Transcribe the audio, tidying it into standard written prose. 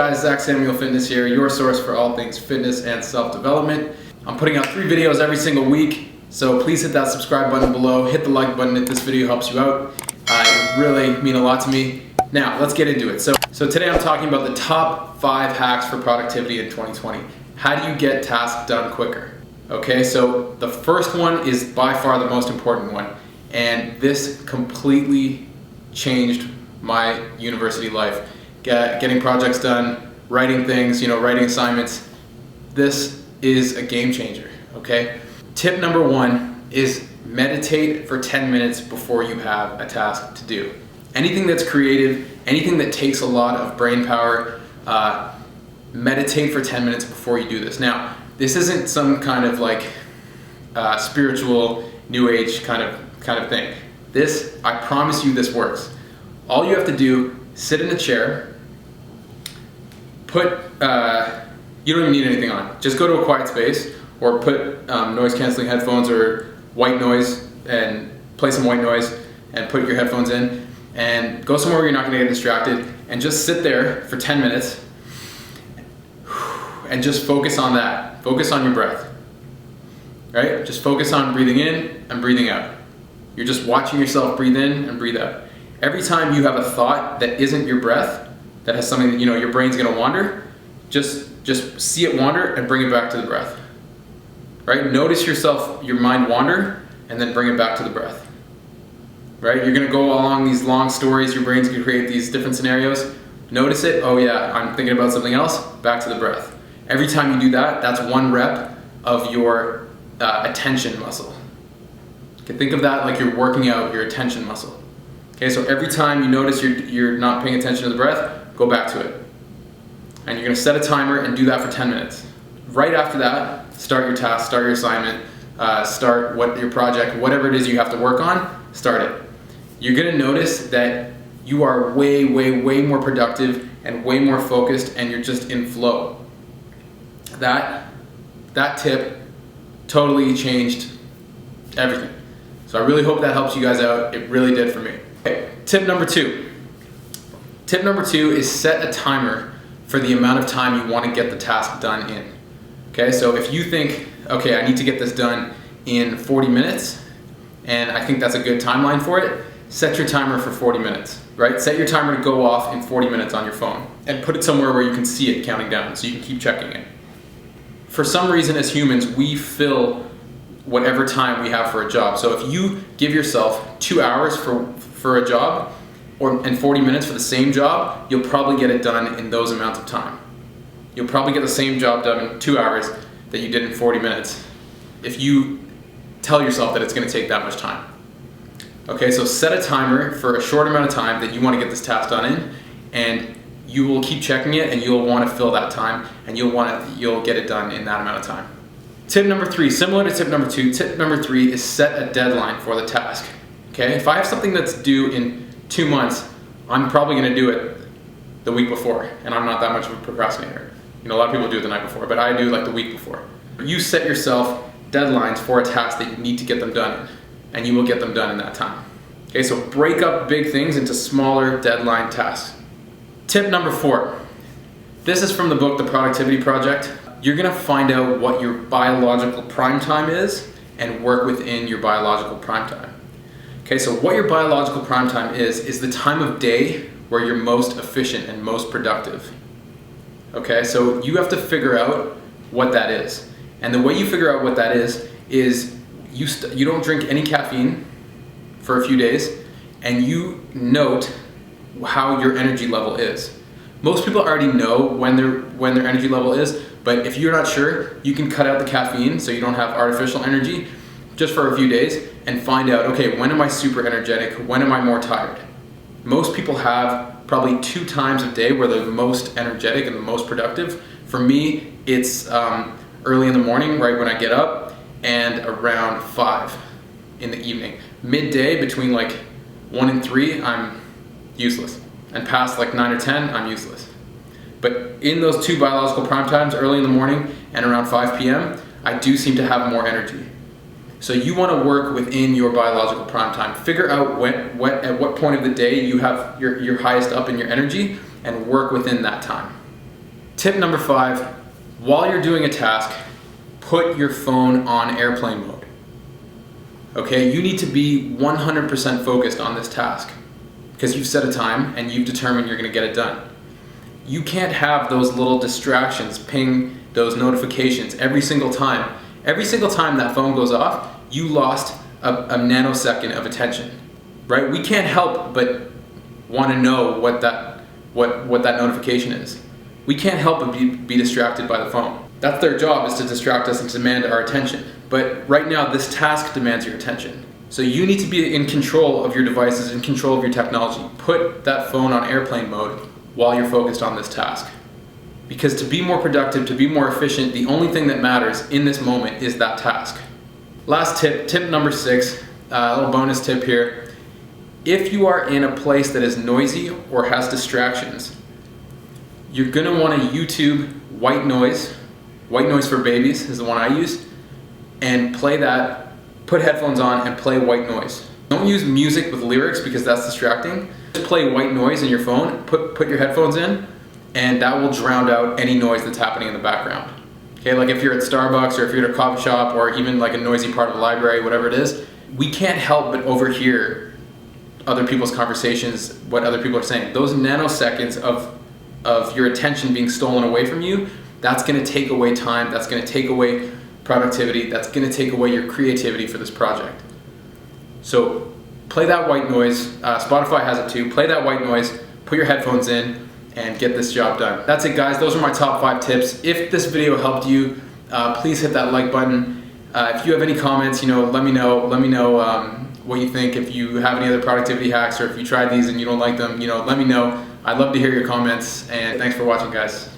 guys, Zach Samuel Fitness here, your source for all things fitness and self-development. I'm putting out 3 videos every single week, so please hit that subscribe button below, hit the like button if this video helps you out. It would really mean a lot to me. Now, let's get into it. So today I'm talking about the top 5 hacks for productivity in 2020. How do you get tasks done quicker? Okay, so the first one is by far the most important one, and this completely changed my university life. Getting projects done, writing things, writing assignments. This is a game changer, okay? Tip number 1 is meditate for 10 minutes before you have a task to do. Anything that's creative, anything that takes a lot of brain power, meditate for 10 minutes before you do this. Now, this isn't some kind of like spiritual, new age kind of thing. This, I promise you, this works. All you have to do, sit in a chair, you don't even need anything on. Just go to a quiet space or put noise canceling headphones or white noise and play some white noise and put your headphones in and go somewhere where you're not gonna get distracted and just sit there for 10 minutes and just focus on that. Focus on your breath, right? Just focus on breathing in and breathing out. You're just watching yourself breathe in and breathe out. Every time you have a thought that isn't your breath, that has something that your brain's gonna wander, just see it wander and bring it back to the breath, right? Notice your mind wander and then bring it back to the breath, right? You're gonna go along these long stories, your brain's gonna create these different scenarios. Notice it, oh yeah, I'm thinking about something else, back to the breath. Every time you do that, that's 1 rep of your attention muscle. Okay, think of that like you're working out your attention muscle. Okay, so every time you notice you're not paying attention to the breath, go back to it. And you're gonna set a timer and do that for 10 minutes. Right after that, start your task, start your assignment, start your project, whatever it is you have to work on, start it. You're gonna notice that you are way, way, way more productive and way more focused, and you're just in flow. That tip totally changed everything. So I really hope that helps you guys out. It really did for me. Okay, tip number 2. Tip number 2 is set a timer for the amount of time you want to get the task done in. Okay, so if you think, okay, I need to get this done in 40 minutes, and I think that's a good timeline for it, set your timer for 40 minutes, right? Set your timer to go off in 40 minutes on your phone, and put it somewhere where you can see it counting down, so you can keep checking it. For some reason, as humans, we fill whatever time we have for a job. So if you give yourself 2 hours for a job, and 40 minutes for the same job, you'll probably get it done in those amounts of time. You'll probably get the same job done in 2 hours that you did in 40 minutes if you tell yourself that it's gonna take that much time. Okay, so set a timer for a short amount of time that you wanna get this task done in, and you will keep checking it, and you'll wanna fill that time, and you'll get it done in that amount of time. Tip number 3, similar to tip number 2, tip number 3 is set a deadline for the task. Okay, if I have something that's due in 2 months, I'm probably gonna do it the week before, and I'm not that much of a procrastinator. A lot of people do it the night before, but I do like the week before. You set yourself deadlines for a task that you need to get them done in, and you will get them done in that time. Okay, so break up big things into smaller deadline tasks. Tip number 4. This is from the book, The Productivity Project. You're gonna find out what your biological prime time is and work within your biological prime time. Okay, so what your biological prime time is the time of day where you're most efficient and most productive. Okay, so you have to figure out what that is. And the way you figure out what that is you don't drink any caffeine for a few days, and you note how your energy level is. Most people already know when their energy level is, but if you're not sure, you can cut out the caffeine so you don't have artificial energy just for a few days and find out, okay, when am I super energetic? When am I more tired? Most people have probably 2 times a day where they're the most energetic and the most productive. For me, it's early in the morning, right when I get up, and around 5 in the evening. Midday, between like 1 and 3, I'm useless. And past like 9 or 10, I'm useless. But in those 2 biological prime times, early in the morning and around 5 p.m., I do seem to have more energy. So you want to work within your biological prime time. Figure out at what point of the day you have your highest up in your energy, and work within that time. Tip number 5, while you're doing a task, put your phone on airplane mode. Okay, you need to be 100% focused on this task because you've set a time and you've determined you're going to get it done. You can't have those little distractions ping those notifications every single time. Every single time that phone goes off, you lost a nanosecond of attention, right? We can't help but want to know what that notification is. We can't help but be distracted by the phone. That's their job, is to distract us and demand our attention. But right now, this task demands your attention. So you need to be in control of your devices, in control of your technology. Put that phone on airplane mode while you're focused on this task. Because to be more productive, to be more efficient, the only thing that matters in this moment is that task. Last tip, tip number 6, a little bonus tip here. If you are in a place that is noisy or has distractions, you're gonna wanna YouTube White Noise. White Noise for Babies is the one I use. And play that, put headphones on and play white noise. Don't use music with lyrics because that's distracting. Just play white noise in your phone, put your headphones in, and that will drown out any noise that's happening in the background. Okay, like if you're at Starbucks or if you're at a coffee shop or even like a noisy part of the library, whatever it is, we can't help but overhear other people's conversations, what other people are saying. Those nanoseconds of your attention being stolen away from you, that's gonna take away time, that's gonna take away productivity, that's gonna take away your creativity for this project. So play that white noise. Spotify has it too. Play that white noise, put your headphones in, and get this job done. That's it, guys. Those are my top 5 tips. If this video helped you, please hit that like button. If you have any comments, let me know. Let me know what you think. If you have any other productivity hacks, or if you tried these and you don't like them, let me know. I'd love to hear your comments, and thanks for watching, guys.